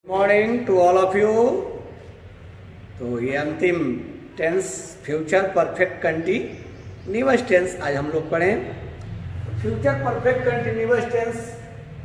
Morning to all of you. तो ये अंतिम tense future perfect continuous tense आज हम लोग पढ़ें। फ्यूचर परफेक्ट कंटिन्यूअस टेंस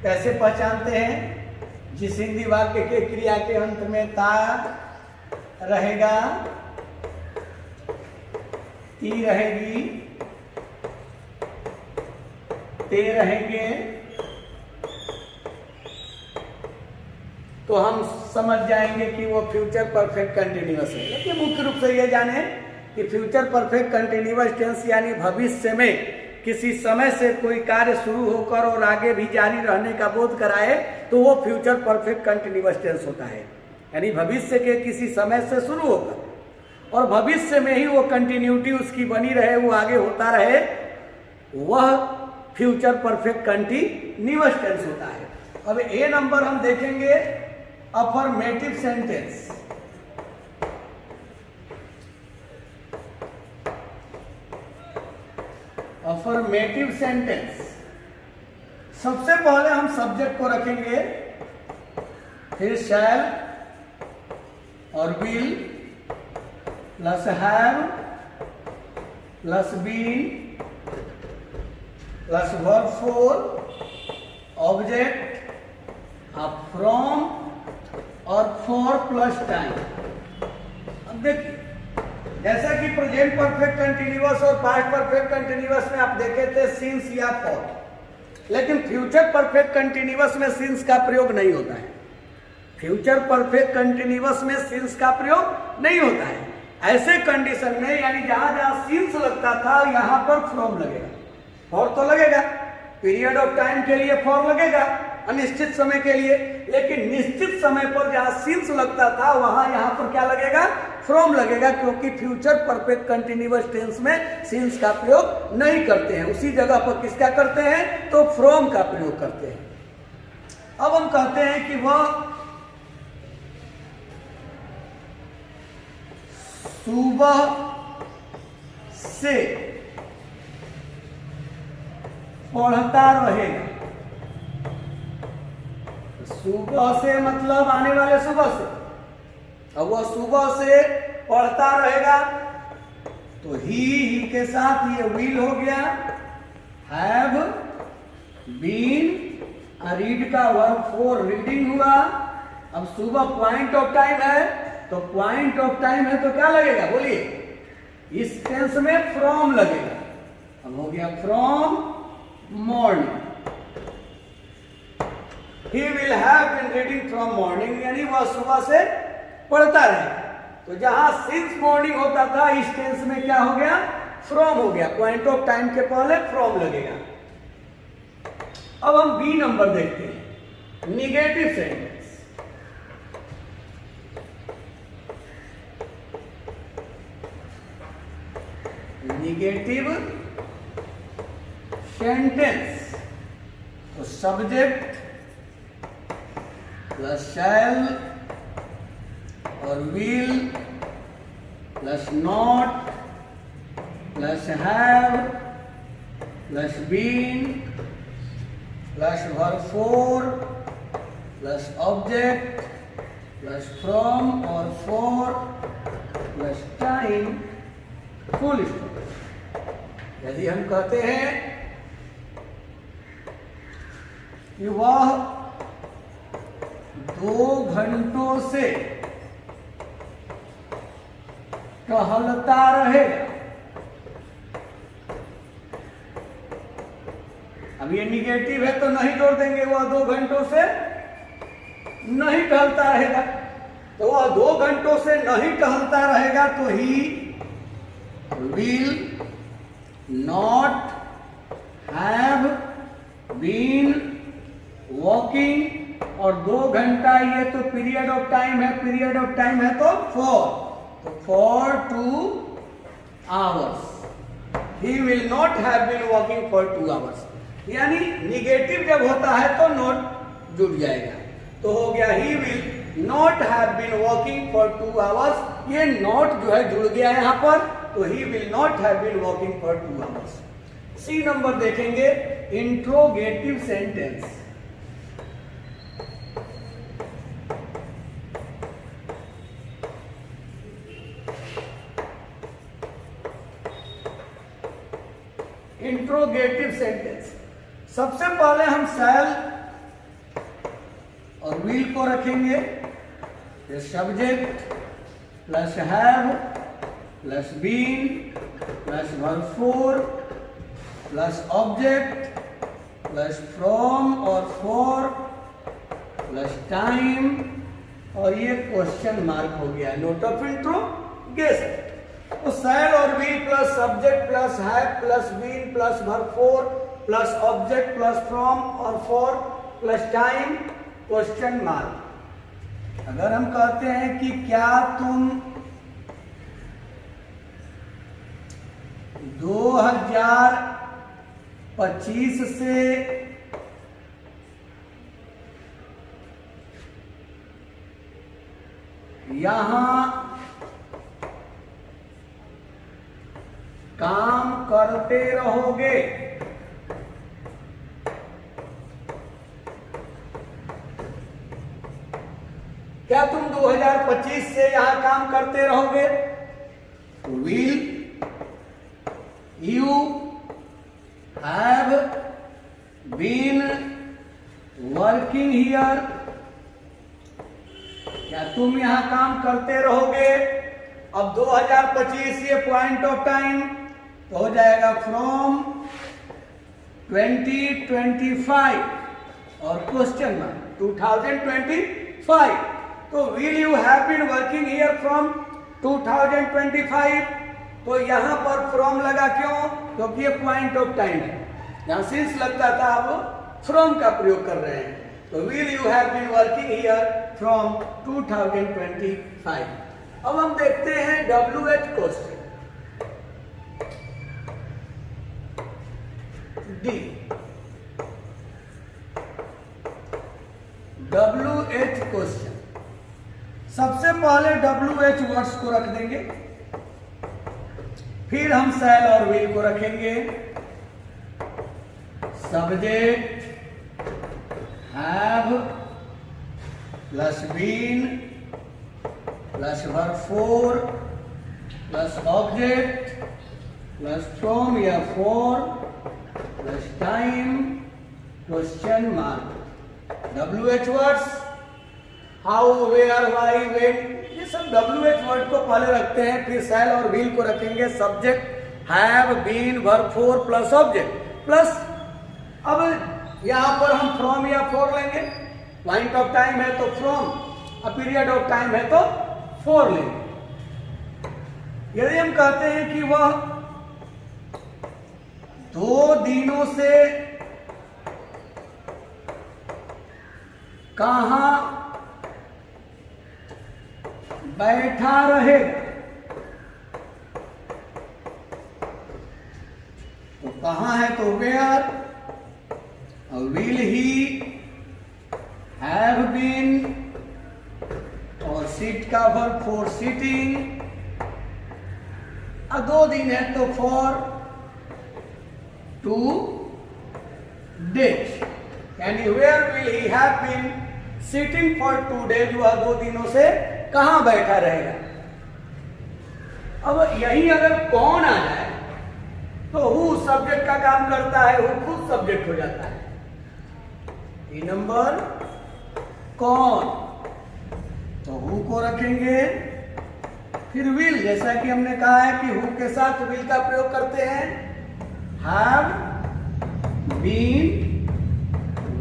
कैसे पहचानते हैं? जिस हिंदी वाक्य के क्रिया के अंत में ता रहेगा, ती रहेगी, ते रहेंगे, तो हम समझ जाएंगे कि वो फ्यूचर परफेक्ट कंटिन्यूअस है। लेकिन मुख्य रूप से ये जाने कि फ्यूचर परफेक्ट कंटिन्यूअस टेंस यानी भविष्य में किसी समय से कोई कार्य शुरू होकर और आगे भी जारी रहने का बोध कराए तो वो फ्यूचर परफेक्ट कंटिन्यूअस टेंस होता है। यानी भविष्य के किसी समय से शुरू होकर और भविष्य में ही वो कंटिन्यूटी उसकी बनी रहे, वो आगे होता रहे, वह फ्यूचर परफेक्ट कंटिन्यूअस टेंस होता है। अब ए नंबर हम देखेंगे अफर्मेटिव सेंटेंस। अफर्मेटिव सेंटेंस सबसे पहले हम सब्जेक्ट को रखेंगे, फिर शैल और will plus have plus been plus verb four object अब फ्रॉम और फॉर प्लस टाइम। अब देखिए, जैसा कि प्रेजेंट परफेक्ट कंटिन्यूअस और पास्ट परफेक्ट कंटिन्यूअस में आप देखे थे सिंस या फॉर, लेकिन फ्यूचर परफेक्ट कंटिन्यूअस में सिंस का प्रयोग नहीं होता है। फ्यूचर परफेक्ट कंटिन्यूअस में सिंस का प्रयोग नहीं होता है। ऐसे कंडीशन में यानी जहां जहां सिंस लगता था यहां पर फ्रॉम लगेगा। फॉर तो लगेगा, पीरियड ऑफ टाइम के लिए फॉर लगेगा, अनिश्चित समय के लिए, लेकिन निश्चित समय पर जहां सिंस लगता था वहां यहां पर क्या लगेगा? फ्रॉम लगेगा, क्योंकि फ्यूचर परफेक्ट कंटिन्यूअस टेंस में सिंस का प्रयोग नहीं करते हैं। उसी जगह पर किसका करते हैं? तो फ्रॉम का प्रयोग करते हैं। अब हम कहते हैं कि वह सुबह से पढ़ता रहेगा। सुबह से मतलब आने वाले सुबह से। अब वह सुबह से पढ़ता रहेगा तो ही के साथ ये विल हो गया, हैव बीन, रीड का वर्ब फोर रीडिंग हुआ। अब सुबह पॉइंट ऑफ टाइम है, तो पॉइंट ऑफ टाइम है तो क्या लगेगा? बोलिए, इस टेंस में फ्रॉम लगेगा। अब हो गया from morning. He will have been reading from morning, यानी वह सुबह से पढ़ता रहेगा। तो जहां सिंस मॉर्निंग होता था इस टेंस में क्या हो गया? फ्रॉम हो गया। पॉइंट ऑफ टाइम के पहले फ्रॉम लगेगा। अब हम बी नंबर देखते हैं, निगेटिव सेंटेंस। निगेटिव सेंटेंस तो सब्जेक्ट प्लस शैल और will plus not plus have plus been plus verb four plus object plus from और for plus time full stop. यदि हम कहते हैं कि वह 2 घंटों से टहलता रहेगा। अब ये निगेटिव है तो नहीं जोड़ देंगे, वह 2 घंटों से नहीं टहलता रहेगा। तो वह 2 घंटों से नहीं टहलता रहेगा तो he will not have been walking, और 2 घंटा ये तो पीरियड ऑफ टाइम है, पीरियड ऑफ टाइम है तो for 2 hours. He will not have been walking for 2 hours. यानी निगेटिव जब होता है तो नॉट जुड़ जाएगा, तो हो गया he will not have been walking for 2 hours. ये नॉट जो है जुड़ गया यहां पर, तो he will not have been walking for 2 hours. C number देखेंगे, इंट्रोगेटिव सेंटेंस। विल को रखेंगे, फिर subject plus have plus been plus verb four plus object plus from और फॉर प्लस टाइम, और ये क्वेश्चन मार्क हो गया, नोट ऑफ इंट्रोगेशन। तो शैल और will plus subject plus have plus been plus verb four plus object plus from और for plus time, question mark. अगर हम कहते हैं कि क्या तुम 2025 से यहां काम करते रहोगे, क्या तुम 2025 से यहां काम करते रहोगे? Will you have been working here, क्या तुम यहां काम करते रहोगे? अब 2025 ये पॉइंट ऑफ टाइम तो हो जाएगा फ्रॉम 2025 और क्वेश्चन मार्क 2025। तो will you have been working here from 2025, तो यहां पर फ्रॉम लगा क्यों? क्योंकि ये पॉइंट ऑफ टाइम है, यहां सिंस लगता था, अब फ्रॉम का प्रयोग कर रहे हैं। तो will you have been working here from 2025। अब हम देखते हैं WH question D. WH question, सबसे पहले WH वर्ड्स को रख देंगे, फिर हम शैल और विल को रखेंगे, subject have plus been plus verb four plus object plus from या for plus time, question mark. WH words how, where, why, when, ये सब WH वर्ड को पहले रखते हैं, फिर शैल और विल को रखेंगे, subject have been verb four plus object plus, अब यहां पर हम फ्रॉम या फॉर लेंगे, पॉइंट ऑफ टाइम है तो फ्रॉम, अब पीरियड ऑफ टाइम है तो फॉर लेंगे। यदि हम कहते हैं कि वह 2 दिनों से कहां बैठा रहेगा, तो कहां है तो where, will he have been और सीट का वर्ब फॉर सिटिंग, 2 दिन है तो फॉर 2 डेज, यानी where will he have been sitting for 2 days, वह 2 दिनों से कहां बैठा रहेगा। अब यही अगर कौन आ जाए तो हु सब्जेक्ट का काम करता है, हु खुद सब्जेक्ट हो जाता है। ई नंबर कौन, तो हु को रखेंगे, फिर विल, जैसा कि हमने कहा है कि हु के साथ विल का प्रयोग करते हैं, have been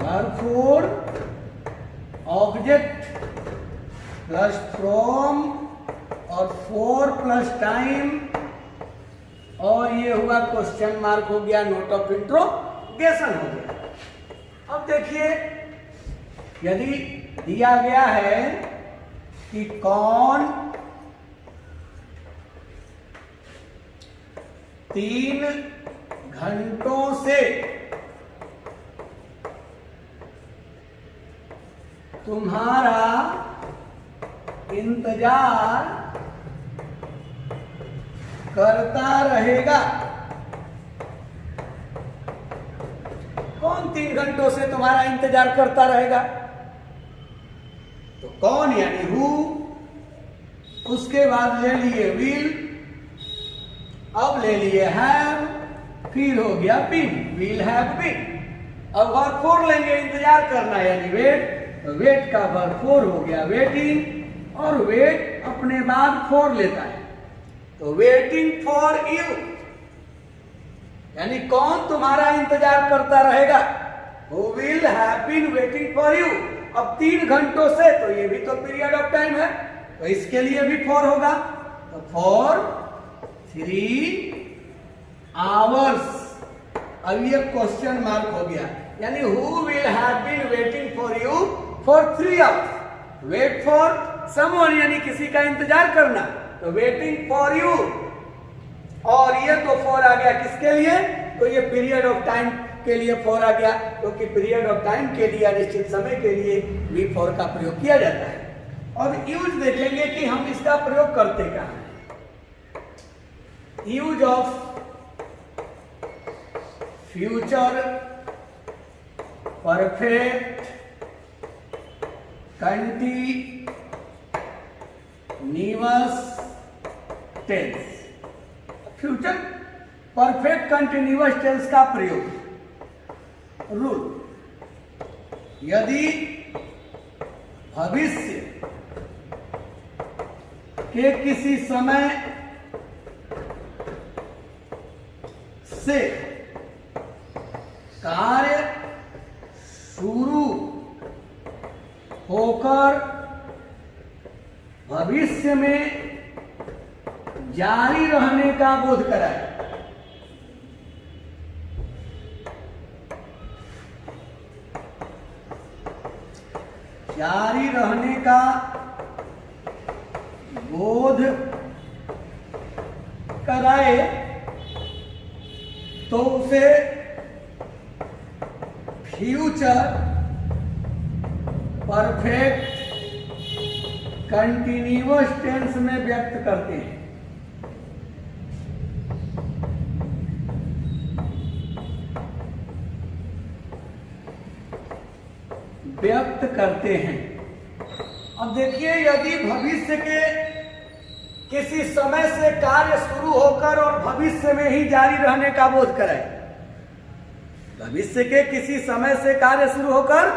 verb four object plus from और फॉर प्लस टाइम, और ये हुआ क्वेश्चन मार्क हो गया, नोट ऑफ इंट्रोगेशन हो गया। अब देखिए, यदि दिया गया है कि कौन 3 घंटों से तुम्हारा इंतजार करता रहेगा, कौन 3 घंटों से तुम्हारा इंतजार करता रहेगा, तो कौन यानी हु, उसके बाद ले लिए विल, अब ले लिए हैव, फिर हो गया बीन, विल हैव बीन, अब वर्ब फोर लेंगे, इंतजार करना यानी वेट, तो वेट का वर्ब फॉर हो गया वेटिंग, और वेट अपने बाद फॉर लेता है, तो वेटिंग फॉर यू, यानी कौन तुम्हारा इंतजार करता रहेगा, who will have been waiting for you. अब 3 घंटों से, तो ये भी तो पीरियड ऑफ टाइम है, तो इसके लिए भी फॉर होगा, तो फॉर 3 आवर्स। अब ये क्वेश्चन मार्क हो गया, यानी who will have been waiting for you for 3 hours. Wait for someone, यानी किसी का इंतजार करना, तो वेटिंग फॉर यू, और ये तो फॉर आ गया किसके लिए, तो ये पीरियड ऑफ टाइम के लिए फॉर आ गया, क्योंकि पीरियड ऑफ टाइम के लिए निश्चित समय के लिए भी फॉर का प्रयोग किया जाता है। और यूज देखेंगे कि हम इसका प्रयोग करते कहाँ हैं। Use of future perfect continuous tense. Future perfect continuous tense का प्रयोग। रूल, यदि भविष्य के किसी समय से कार्य शुरू होकर भविष्य में जारी रहने का बोध कराए, जारी रहने का बोध कराए, तो उसे फ्यूचर परफेक्ट कंटीन्यूअस टेंस में व्यक्त करते हैं। व्यक्त करते हैं। अब देखिए, यदि भविष्य के किसी समय से कार्य शुरू होकर और भविष्य में ही जारी रहने का बोध कराए, भविष्य के किसी समय से कार्य शुरू होकर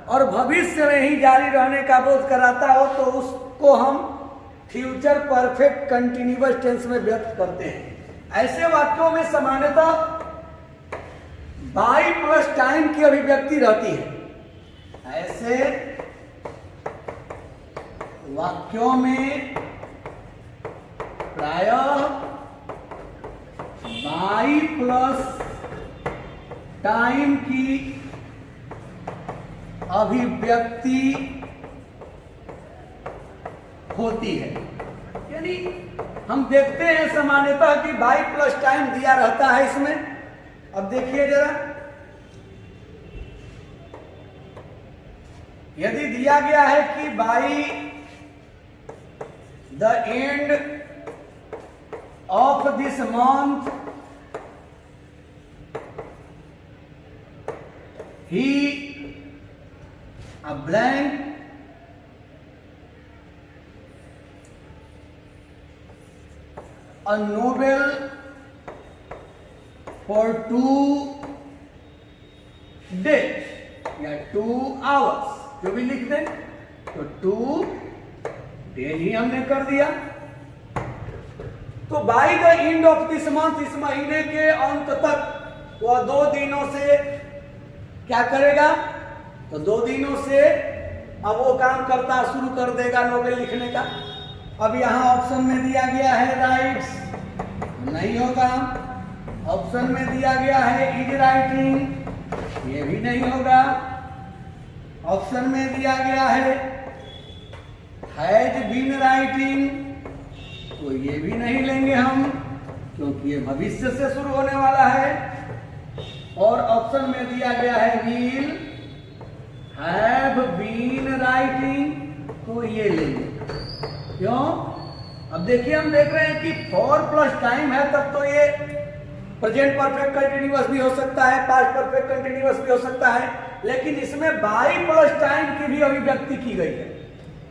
और भविष्य में ही जारी रहने का बोध कराता हो, तो उसको हम फ्यूचर परफेक्ट कंटीन्यूअस टेंस में व्यक्त करते हैं। ऐसे वाक्यों में सामान्यतः बाई प्लस टाइम की अभिव्यक्ति रहती है। ऐसे वाक्यों में प्रायः बाई प्लस टाइम की अभिव्यक्ति होती है। यानी हम देखते हैं सामान्यतः कि बाई प्लस टाइम दिया रहता है इसमें। अब देखिए जरा, यदि दिया गया है कि by the end of this month he a blank a novel for 2 days या 2 hours, जो भी लिख दें, तो 2 डेज ही हमने कर दिया। तो by the end of this month, इस महीने के अंत तक वह 2 दिनों से क्या करेगा, तो 2 दिनों से अब वो काम करता शुरू कर देगा नोवेल लिखने का। अब यहाँ ऑप्शन में दिया गया है राइट्स, नहीं होगा। ऑप्शन में दिया गया है इज राइटिंग, ये भी नहीं होगा। ऑप्शन में दिया गया है हैज बीन राइटिंग, तो ये भी नहीं लेंगे हम, क्योंकि ये भविष्य से शुरू होने वाला है। और ऑप्शन में दिया गया है विल हैव बीन राइटिंग, तो ये लेंगे। क्यों? अब देखिए, हम देख रहे हैं कि फॉर प्लस टाइम है, तब तो ये प्रेजेंट परफेक्ट कंटिन्यूअस भी हो सकता है, पास्ट परफेक्ट कंटिन्यूअस भी हो सकता है, लेकिन इसमें बाई प्लस टाइम की भी अभिव्यक्ति की गई है।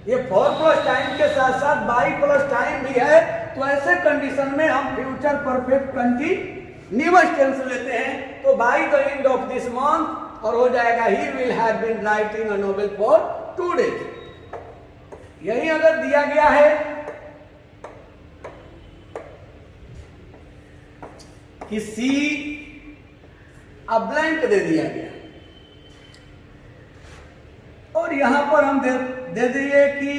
ये फॉर प्लस टाइम के साथ साथ बाई प्लस टाइम भी है, तो ऐसे कंडीशन में हम फ्यूचर परफेक्ट कंटिन्यूअस टेंस लेते हैं। तो by the end of this month, और हो जाएगा he will have been writing a novel for 2 days। यही अगर दिया गया है कि सी ब्लैंक दे दिया गया और यहां पर हम दे दिए कि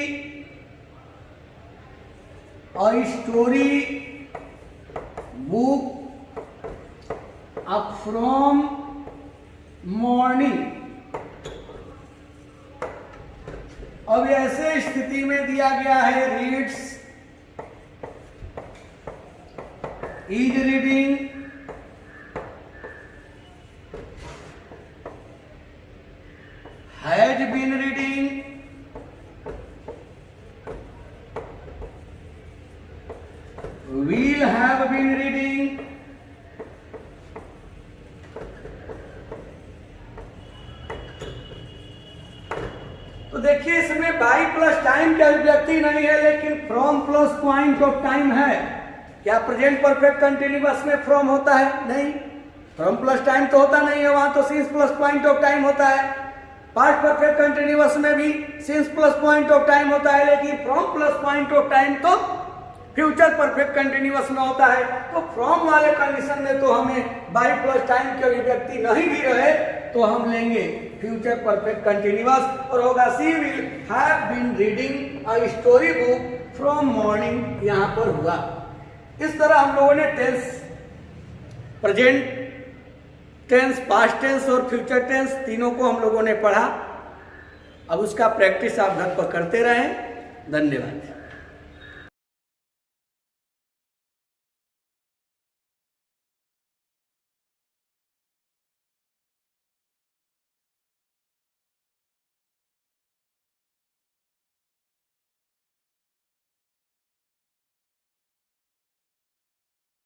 a story book from morning. अब ऐसे स्थिति में दिया गया है reads, is reading, has been reading, will have been reading, तो देखिए इसमें बाई प्लस टाइम की अभिव्यक्ति नहीं है लेकिन from plus point of time है। क्या प्रेजेंट परफेक्ट कंटिन्यूअस में फ्रॉम होता है? नहीं, फ्रॉम प्लस टाइम तो होता नहीं है, वहां तो since plus point of time होता है। पास्ट परफेक्ट कंटिन्यूअस में भी since plus point of time होता है, लेकिन from plus point of time तो फ्यूचर परफेक्ट कंटिन्यूअस में होता है। तो फ्रॉम वाले कंडीशन में तो हमें बाई प्लस टाइम की अभिव्यक्ति नहीं भी रहे तो हम लेंगे फ्यूचर परफेक्ट कंटिन्यूअस और होगा she will have been reading a story book from morning. यहां पर हुआ। इस तरह हम लोगों ने tense, present tense, past tense और फ्यूचर टेंस तीनों को हम लोगों ने पढ़ा। अब उसका प्रैक्टिस आप घर पर करते रहें। धन्यवाद।